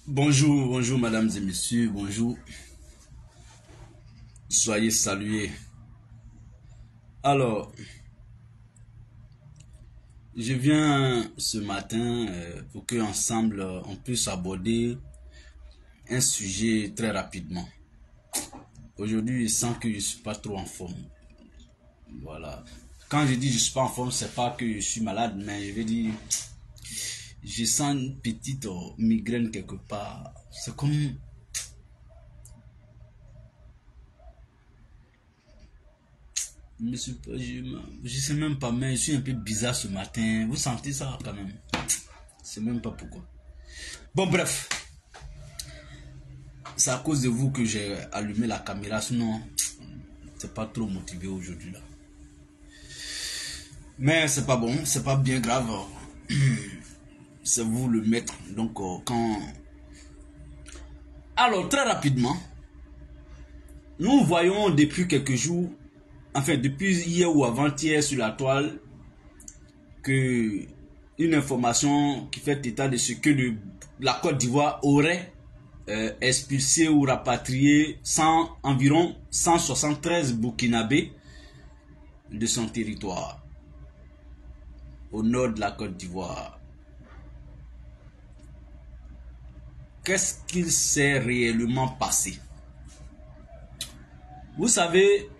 Bonjour, bonjour mesdames et messieurs, bonjour. Soyez salués. Alors, je viens ce matin pour que ensemble on puisse aborder un sujet très rapidement. Aujourd'hui, je sens que je ne suis pas trop en forme. Voilà. Quand je dis je ne suis pas en forme, c'est pas que je suis malade, mais je veux dire, je sens une petite migraine quelque part. C'est comme... Je sais même pas, mais je suis un peu bizarre ce matin. Vous sentez ça quand même? Je sais même pas pourquoi. Bon, bref. C'est à cause de vous que j'ai allumé la caméra. Sinon, c'est pas trop motivé aujourd'hui là. Mais c'est pas bon, c'est pas bien grave. C'est vous le maître. Donc, quand... Alors, très rapidement, nous voyons depuis quelques jours, enfin depuis hier ou avant-hier sur la toile, que une information qui fait état de ce que la Côte d'Ivoire aurait expulsé ou rapatrié environ 173 Burkinabés de son territoire, au nord de la Côte d'Ivoire. Qu'est-ce qu'il s'est réellement passé? Vous savez,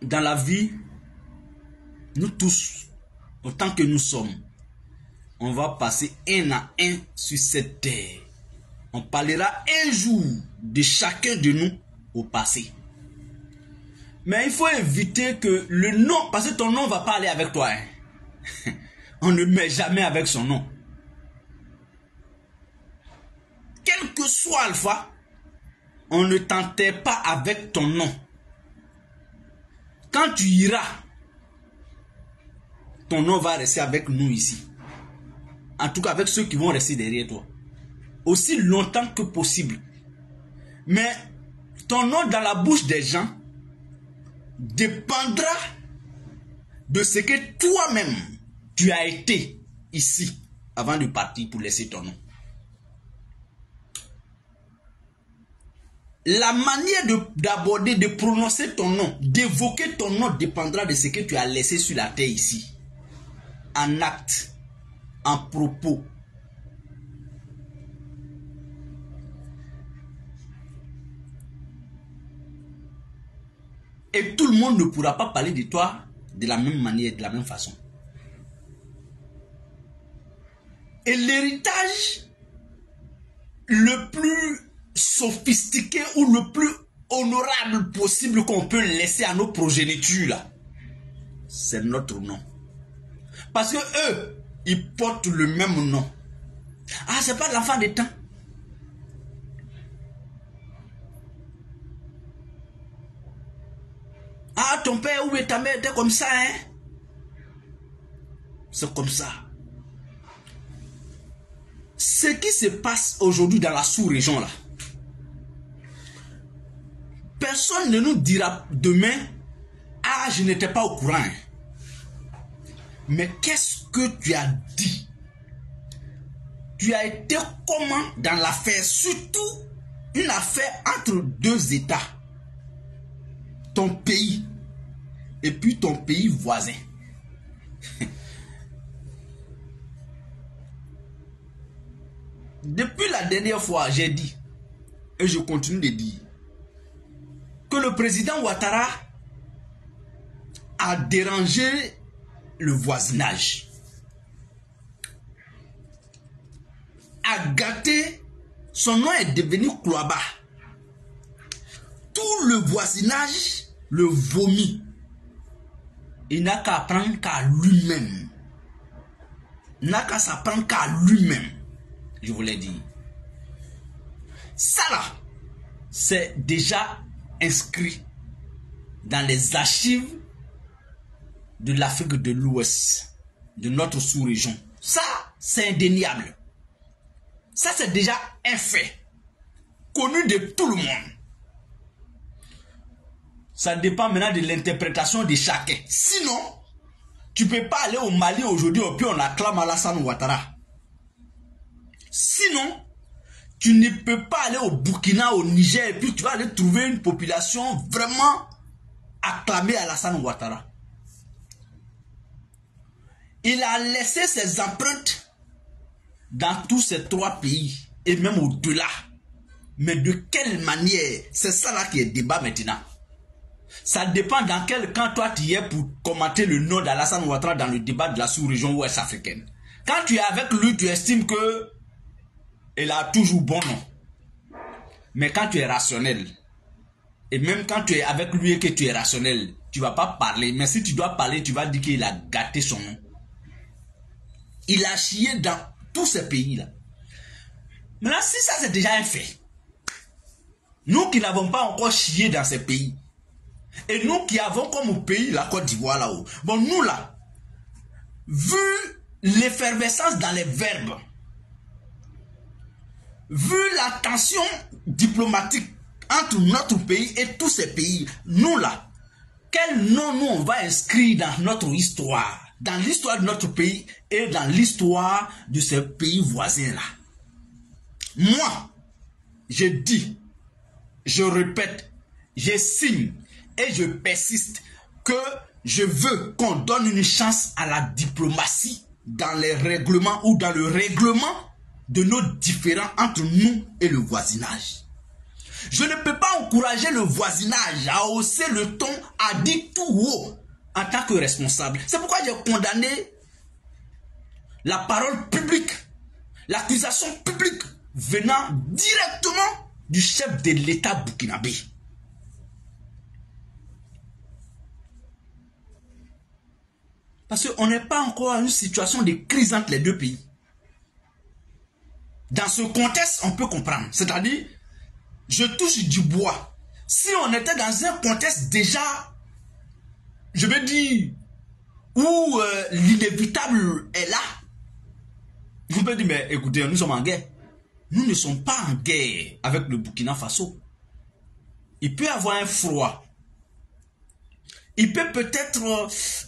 dans la vie, nous tous, autant que nous sommes, on va passer un à un sur cette terre. On parlera un jour de chacun de nous au passé. Mais il faut éviter que le nom, parce que ton nom ne va pas aller avec toi. Hein. On ne met jamais avec son nom. Quel que soit Alpha, on ne t'enterre pas avec ton nom. Quand tu iras, ton nom va rester avec nous ici. En tout cas avec ceux qui vont rester derrière toi. Aussi longtemps que possible. Mais ton nom dans la bouche des gens dépendra de ce que toi-même tu as été ici avant de partir pour laisser ton nom. La manière d'aborder, de prononcer ton nom, d'évoquer ton nom dépendra de ce que tu as laissé sur la terre ici. En acte, en propos. Et tout le monde ne pourra pas parler de toi de la même manière, de la même façon. Et l'héritage le plus sophistiqué ou le plus honorable possible qu'on peut laisser à nos progénitures là, c'est notre nom. Parce que eux, ils portent le même nom. Ah, c'est pas l'enfant des temps. Ah, ton père ou ta mère était comme ça, hein? C'est comme ça. Ce qui se passe aujourd'hui dans la sous-région là, personne ne nous dira demain, ah, je n'étais pas au courant. Mais qu'est-ce que tu as dit? Tu as été comment dans l'affaire? Surtout une affaire entre deux États. Ton pays et puis ton pays voisin. Depuis la dernière fois, j'ai dit, et je continue de dire, que le président Ouattara a dérangé le voisinage, a gâté, son nom est devenu Klouaba. Tout le voisinage le vomit. Il n'a qu'à apprendre qu'à lui-même. Il n'a qu'à s'apprendre qu'à lui-même. Je vous l'ai dit. Ça là, c'est déjà inscrit dans les archives de l'Afrique de l'Ouest, de notre sous-région. Ça, c'est indéniable. Ça, c'est déjà un fait, connu de tout le monde. Ça dépend maintenant de l'interprétation de chacun. Sinon, tu ne peux pas aller au Mali aujourd'hui et puis on acclame Alassane Ouattara. Sinon, tu ne peux pas aller au Burkina, au Niger, et puis tu vas aller trouver une population vraiment acclamée à Alassane Ouattara. Il a laissé ses empreintes dans tous ces 3 pays, et même au-delà. Mais de quelle manière? C'est ça là qui est débat maintenant. Ça dépend dans quel camp toi tu es pour commenter le nom d'Alassane Ouattara dans le débat de la sous-région ouest africaine. Quand tu es avec lui, tu estimes que il a toujours bon nom. Mais quand tu es rationnel, et même quand tu es avec lui et que tu es rationnel, tu ne vas pas parler. Mais si tu dois parler, tu vas dire qu'il a gâté son nom. Il a chié dans tous ces pays-là. Maintenant, si ça c'est déjà un fait, nous qui n'avons pas encore chié dans ces pays, et nous qui avons comme pays la Côte d'Ivoire là-haut, bon nous là, vu l'effervescence dans les verbes, vu la tension diplomatique entre notre pays et tous ces pays, nous là, quel nom nous on va inscrire dans notre histoire, dans l'histoire de notre pays et dans l'histoire de ces pays voisins là? Moi, je dis, je répète, je signe et je persiste que je veux qu'on donne une chance à la diplomatie dans les règlements ou dans le règlement de nos différends entre nous et le voisinage. Je ne peux pas encourager le voisinage à hausser le ton, à dire tout haut en tant que responsable. C'est pourquoi j'ai condamné la parole publique, l'accusation publique venant directement du chef de l'État burkinabé. Parce qu'on n'est pas encore à une situation de crise entre les 2 pays. Dans ce contexte, on peut comprendre. C'est-à-dire, je touche du bois. Si on était dans un contexte déjà, je veux dire, où l'inévitable est là, on peut dire, mais écoutez, nous sommes en guerre. Nous ne sommes pas en guerre avec le Burkina Faso. Il peut y avoir un froid. Il peut peut-être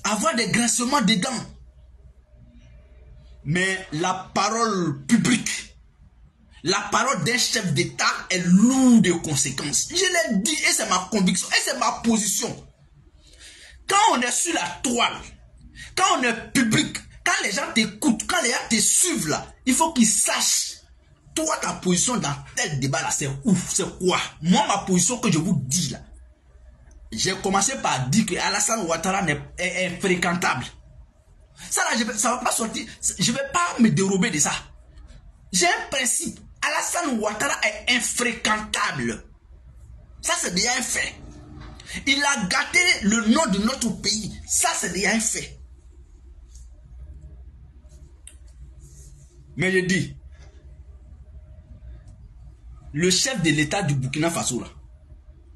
avoir des grincements des dents. Mais la parole publique, la parole d'un chef d'État est lourde de conséquences. Je l'ai dit et c'est ma conviction et c'est ma position. Quand on est sur la toile, quand on est public, quand les gens t'écoutent, quand les gens te suivent là, il faut qu'ils sachent. Toi, ta position dans tel débat là, c'est ouf, c'est quoi? Moi, ma position que je vous dis là, j'ai commencé par dire que Alassane Ouattara est infréquentable. Ça là, ça va pas sortir, je vais pas me dérober de ça. J'ai un principe, Alassane Ouattara est infréquentable. Ça c'est déjà un fait. Il a gâté le nom de notre pays. Ça c'est déjà un fait. Mais je dis, le chef de l'État du Burkina Faso, là,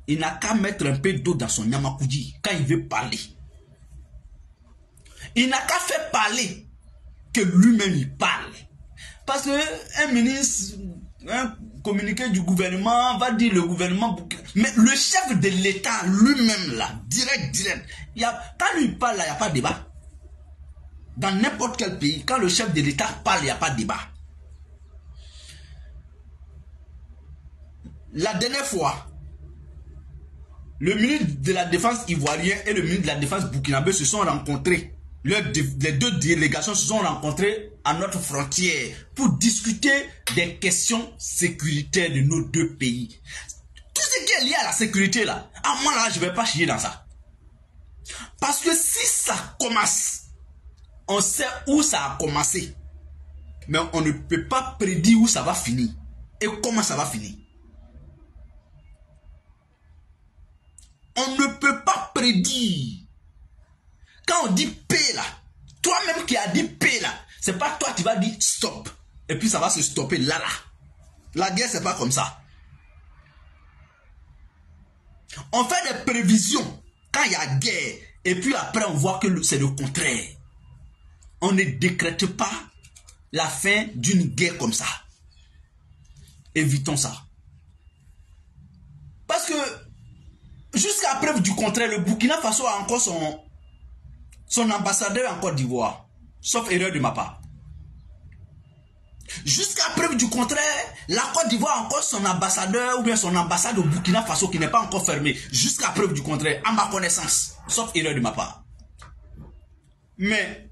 il n'a qu'à mettre un peu d'eau dans son Yamakoudi quand il veut parler. Il n'a qu'à faire parler que lui-même il parle. Parce qu'un ministre, un communiqué du gouvernement va dire le gouvernement. Mais le chef de l'État lui-même, là, direct, quand lui parle, il n'y a pas de débat. Dans n'importe quel pays, quand le chef de l'État parle, il n'y a pas de débat. La dernière fois, le ministre de la Défense ivoirien et le ministre de la Défense burkinabé se sont rencontrés. Les 2 délégations se sont rencontrées à notre frontière pour discuter des questions sécuritaires de nos 2 pays. Tout ce qui est lié à la sécurité là, à moi là, je ne vais pas chier dans ça. Parce que si ça commence, on sait où ça a commencé. Mais on ne peut pas prédire où ça va finir et comment ça va finir. On ne peut pas prédire. Quand on dit paix là, toi-même qui as dit paix là, c'est pas toi qui vas dire stop. Et puis ça va se stopper là. La guerre c'est pas comme ça. On fait des prévisions quand il y a guerre. Et puis après on voit que c'est le contraire. On ne décrète pas la fin d'une guerre comme ça. Évitons ça. Parce que jusqu'à preuve du contraire, le Burkina Faso a encore son ambassadeur en Côte d'Ivoire. Sauf erreur de ma part. Jusqu'à preuve du contraire, la Côte d'Ivoire a encore son ambassadeur ou bien son ambassade au Burkina Faso qui n'est pas encore fermée. Jusqu'à preuve du contraire, à ma connaissance. Sauf erreur de ma part. Mais,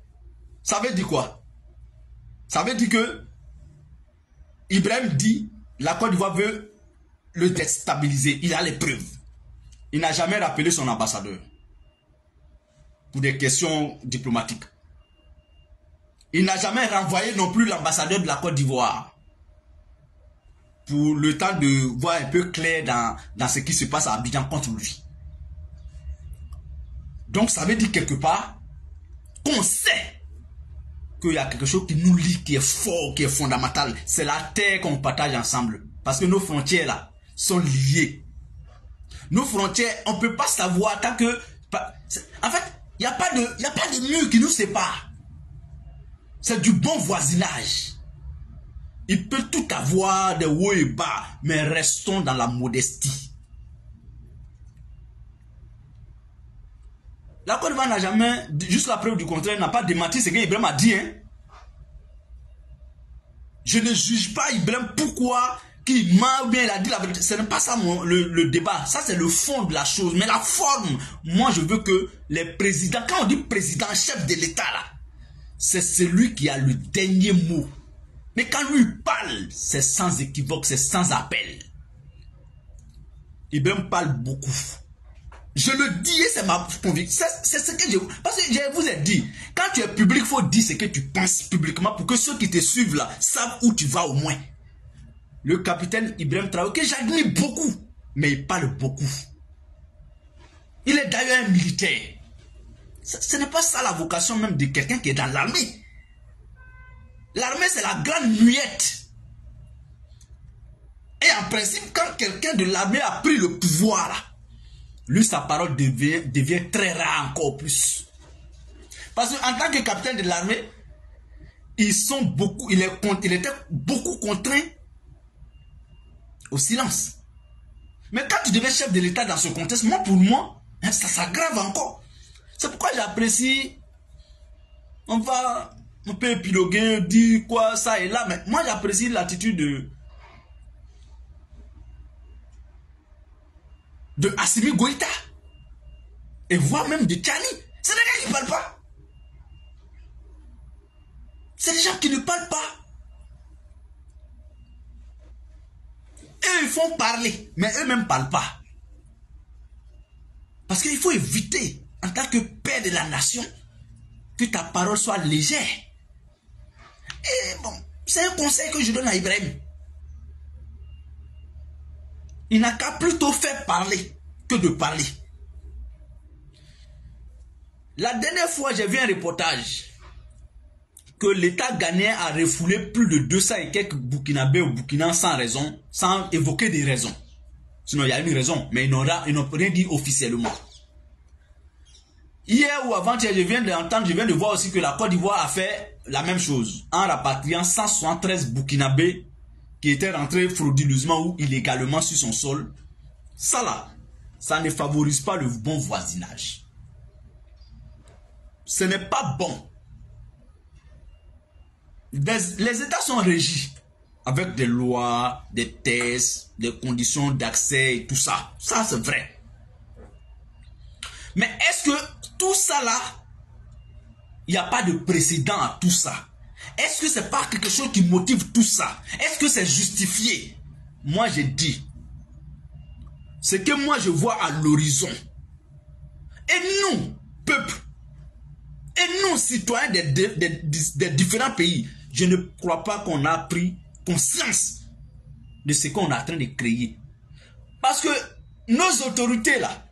ça veut dire quoi? Ça veut dire que Ibrahim dit, la Côte d'Ivoire veut le déstabiliser. Il a les preuves. Il n'a jamais rappelé son ambassadeur. Pour des questions diplomatiques. Il n'a jamais renvoyé non plus l'ambassadeur de la Côte d'Ivoire. Pour le temps de voir un peu clair dans ce qui se passe à Abidjan contre lui. Donc ça veut dire quelque part qu'on sait qu'il y a quelque chose qui nous lie, qui est fort, qui est fondamental. C'est la terre qu'on partage ensemble. Parce que nos frontières là sont liées. Nos frontières, on ne peut pas savoir tant que... En fait, il n'y a pas de mur qui nous sépare. C'est du bon voisinage. Il peut tout avoir de haut et bas, mais restons dans la modestie. La Côte d'Ivoire n'a jamais, jusqu'à preuve du contraire, n'a pas démenti ce qu'Ibrahim a dit. Hein. Je ne juge pas Ibrahim pourquoi qu'il ment ou bien il a dit la vérité. Ce n'est pas ça le débat. Ça, c'est le fond de la chose. Mais la forme, moi, je veux que les présidents, quand on dit président, chef de l'État, là, c'est celui qui a le dernier mot. Mais quand lui parle, c'est sans équivoque, c'est sans appel. Ibrahim parle beaucoup. Je le dis et c'est ma conviction. C'est ce que je... Parce que je vous ai dit, quand tu es public, il faut dire ce que tu penses publiquement pour que ceux qui te suivent là savent où tu vas au moins. Le capitaine Ibrahim Traoré, que j'admire beaucoup, mais il parle beaucoup. Il est d'ailleurs un militaire. Ce n'est pas ça la vocation même de quelqu'un qui est dans l'armée. L'armée, c'est la grande muette. Et en principe, quand quelqu'un de l'armée a pris le pouvoir, là, lui, sa parole devient très rare encore plus. Parce qu'en tant que capitaine de l'armée, il était beaucoup contraint au silence. Mais quand tu deviens chef de l'État dans ce contexte, pour moi, ça s'aggrave encore. C'est pourquoi j'apprécie, on peut épiloguer, dire quoi, ça et là, mais moi j'apprécie l'attitude de Assimi Goïta, et voire même de Tchani. C'est des gars qui ne parlent pas. C'est des gens qui ne parlent pas. Eux, ils font parler, mais eux-mêmes ne parlent pas. Parce qu'il faut éviter, en tant que père de la nation, que ta parole soit légère. Et bon, c'est un conseil que je donne à Ibrahim. Il n'a qu'à plutôt faire parler que de parler. La dernière fois, j'ai vu un reportage que l'État ghanéen a refoulé plus de 200 et quelques Burkinabés au Burkina sans raison, sans évoquer des raisons. Sinon, il y a une raison, mais ils n'ont rien dit officiellement. Hier ou avant-hier, je viens de voir aussi que la Côte d'Ivoire a fait la même chose en rapatriant 173 Burkinabés qui étaient rentrés frauduleusement ou illégalement sur son sol. Ça là, ça ne favorise pas le bon voisinage. Ce n'est pas bon. Les États sont régis avec des lois, des tests, des conditions d'accès et tout ça. Ça, c'est vrai. Mais est-ce que tout ça là, il n'y a pas de précédent à tout ça? Est-ce que c'est pas quelque chose qui motive tout ça? Est-ce que c'est justifié? Moi, je dis, ce que moi je vois à l'horizon, et nous, peuple, et nous, citoyens des différents pays, je ne crois pas qu'on a pris conscience de ce qu'on est en train de créer. Parce que nos autorités là,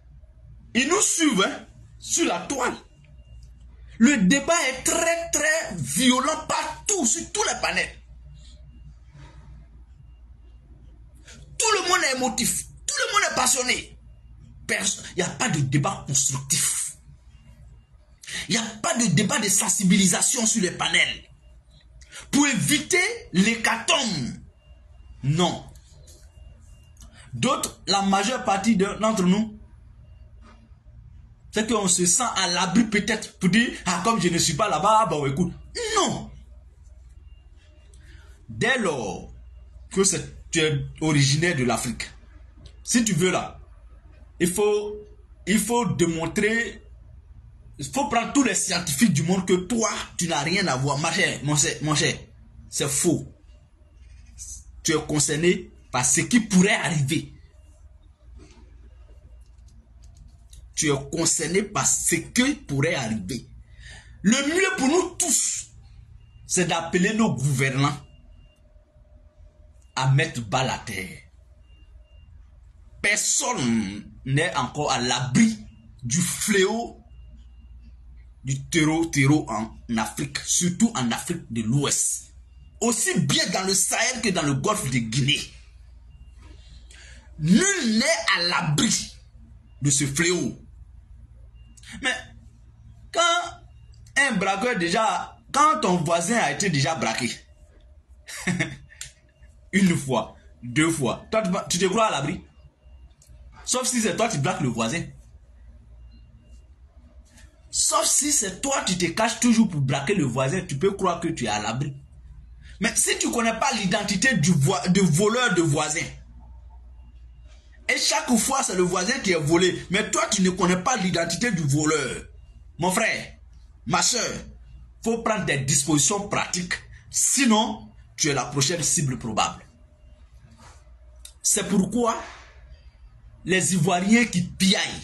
ils nous suivent hein, sur la toile. Le débat est très très violent partout, sur tous les panels. Tout le monde est émotif, tout le monde est passionné. Il n'y a pas de débat constructif. Il n'y a pas de débat de sensibilisation sur les panels. Pour éviter l'hécatombe. Non. D'autres, la majeure partie d'entre nous, c'est qu'on se sent à l'abri peut-être pour dire, ah comme je ne suis pas là-bas, bah écoute. Non. dès lors que tu es originaire de l'Afrique, si tu veux là, il faut démontrer, il faut prendre tous les scientifiques du monde que toi, tu n'as rien à voir. Mon cher, c'est faux. Tu es concerné par ce qui pourrait arriver. Tu es concerné par ce qui pourrait arriver. Le mieux pour nous tous, c'est d'appeler nos gouvernants à mettre bas la terre. Personne n'est encore à l'abri du fléau du terreau en Afrique, surtout en Afrique de l'Ouest. Aussi bien dans le Sahel que dans le golfe de Guinée. Nul n'est à l'abri de ce fléau. Mais quand un braqueur déjà, quand ton voisin a été déjà braqué, une fois, deux fois, toi, tu te crois à l'abri? Sauf si c'est toi qui braques le voisin. Sauf si c'est toi qui te caches toujours pour braquer le voisin, tu peux croire que tu es à l'abri. Mais si tu ne connais pas l'identité du voleur de voisin, et chaque fois c'est le voisin qui est volé, mais toi tu ne connais pas l'identité du voleur, mon frère, ma soeur, il faut prendre des dispositions pratiques, sinon tu es la prochaine cible probable. C'est pourquoi les Ivoiriens qui piaillent,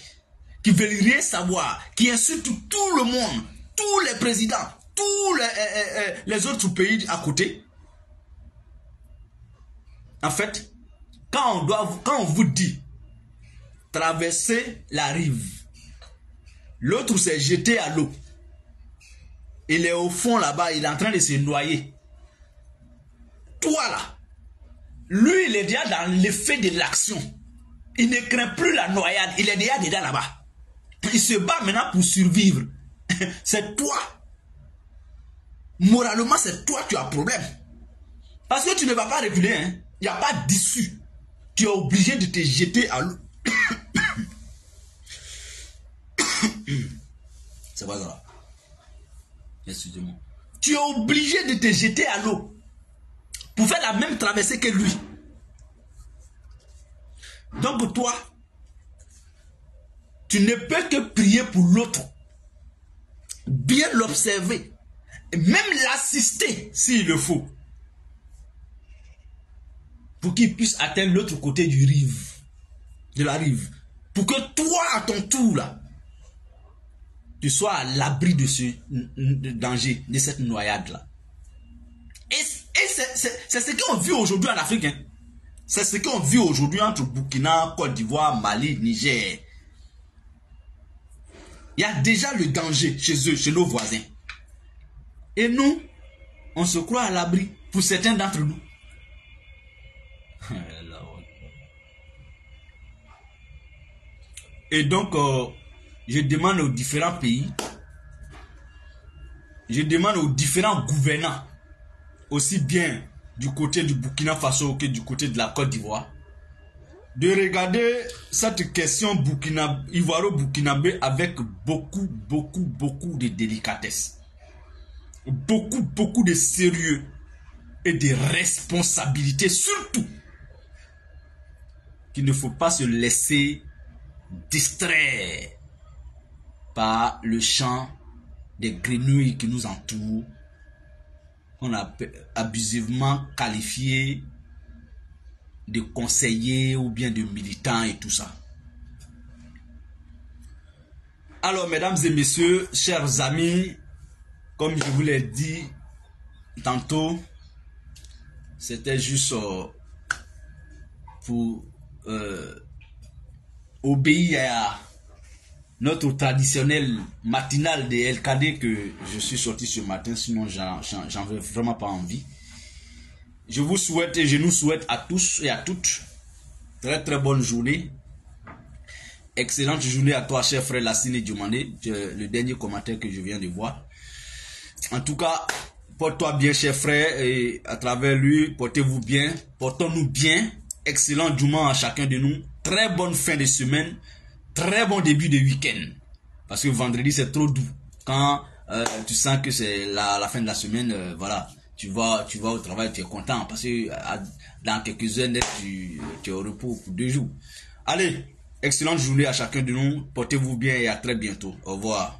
qui veulent rien savoir, qui insultent tout le monde, tous les présidents, tous les autres pays à côté. En fait, quand on vous dit traverser la rive, l'autre s'est jeté à l'eau. Il est au fond là-bas, il est en train de se noyer. Toi là, lui il est déjà dans l'effet de l'action. Il ne craint plus la noyade, il est déjà dedans là-bas. Il se bat maintenant pour survivre. C'est toi. Moralement, c'est toi qui as problème. Parce que tu ne vas pas reculer. Hein. Il n'y a pas d'issue. Tu es obligé de te jeter à l'eau. C'est pas grave. Excusez-moi. Tu es obligé de te jeter à l'eau pour faire la même traversée que lui. Donc toi, tu ne peux que prier pour l'autre, bien l'observer, et même l'assister s'il le faut, pour qu'il puisse atteindre l'autre côté de la rive, pour que toi, à ton tour, là, tu sois à l'abri de ce danger, de cette noyade-là. Et c'est ce qu'on vit aujourd'hui en Afrique. Hein. C'est ce qu'on vit aujourd'hui entre Burkina, Côte d'Ivoire, Mali, Niger. Il y a déjà le danger chez eux, chez nos voisins. Et nous, on se croit à l'abri pour certains d'entre nous. Et donc, je demande aux différents pays, je demande aux différents gouvernants, aussi bien du côté du Burkina Faso que du côté de la Côte d'Ivoire, de regarder cette question ivoiro-burkinabé avec beaucoup de délicatesse. Beaucoup de sérieux et de responsabilité, surtout qu'il ne faut pas se laisser distraire par le chant des grenouilles qui nous entourent, qu'on a abusivement qualifié de conseillers ou bien de militants et tout ça. Alors, mesdames et messieurs, chers amis, comme je vous l'ai dit tantôt, c'était juste pour obéir à notre traditionnel matinal de LKD que je suis sorti ce matin, sinon j'en veux vraiment pas envie. Je vous souhaite et je nous souhaite à tous et à toutes très bonne journée. Excellente journée à toi, cher frère Lassine Dioumane, le dernier commentaire que je viens de voir. En tout cas, porte-toi bien, cher frère, et à travers lui, portez-vous bien, portons-nous bien. Excellent dimanche à chacun de nous. Très bonne fin de semaine, très bon début de week-end. Parce que vendredi, c'est trop doux. Quand tu sens que c'est la fin de la semaine, voilà. tu vas au travail, tu es content parce que dans quelques heures net, tu es au repos pour 2 jours. Allez, excellente journée à chacun de nous. Portez-vous bien et à très bientôt. Au revoir.